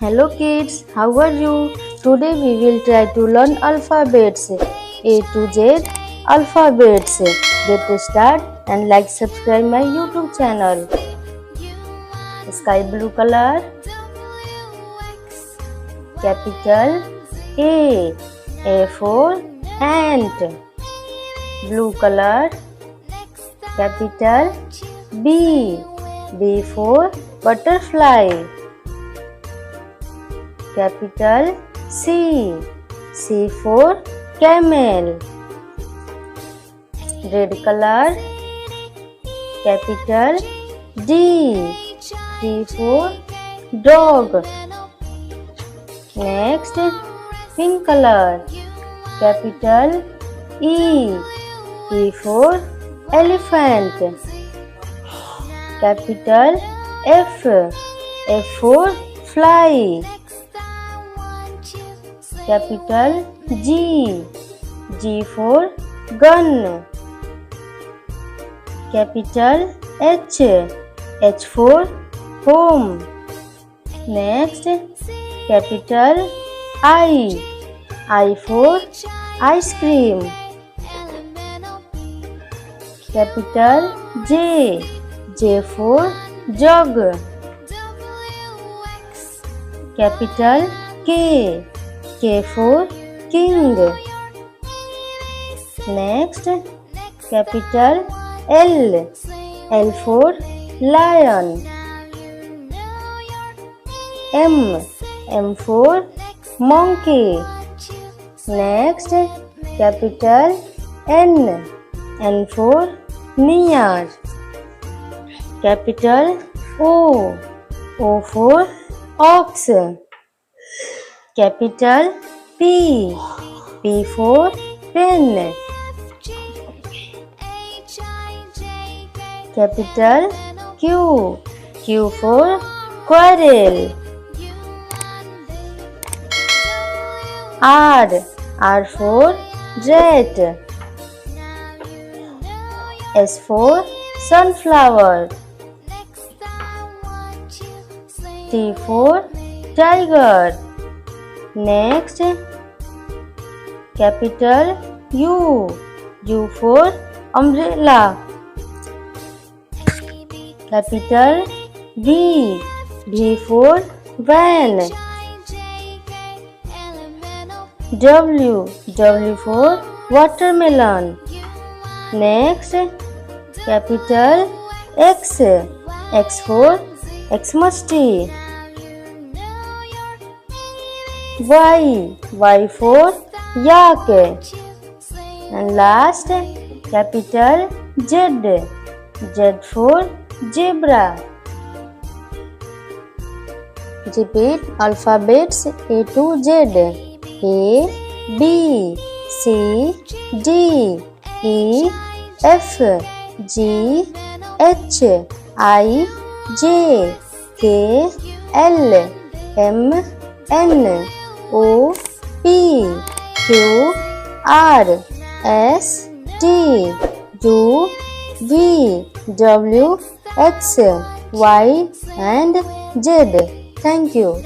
Hello kids, how are you? Today we will try to learn alphabets A to Z alphabets. Get start and like subscribe my YouTube channel. Sky blue color, capital A for ant. Blue color, capital B for butterfly. Capital C for camel. Red color, capital D for dog. Next, pink color, capital E for elephant. Capital F for fly. Capital G for gun. Capital H for home. Next, capital I for ice cream. Capital J for jug. Capital K for king. Next, capital L for lion. M for monkey. Next, capital N for near. Capital O for ox. Capital P for pen. Capital Q for quarrel. R for rat. S for sunflower. T for tiger. Next, capital U for umbrella. Capital V for van. W for watermelon. Next, capital X for Xmas tree. Y for yak. And last, capital Z for zebra. Repeat alphabets A to Z. A, B, C, D, E, F, G, H, I, J, K, L, M, N, O, P, Q, R, S, T, U, V, W, X, Y and Z. Thank you.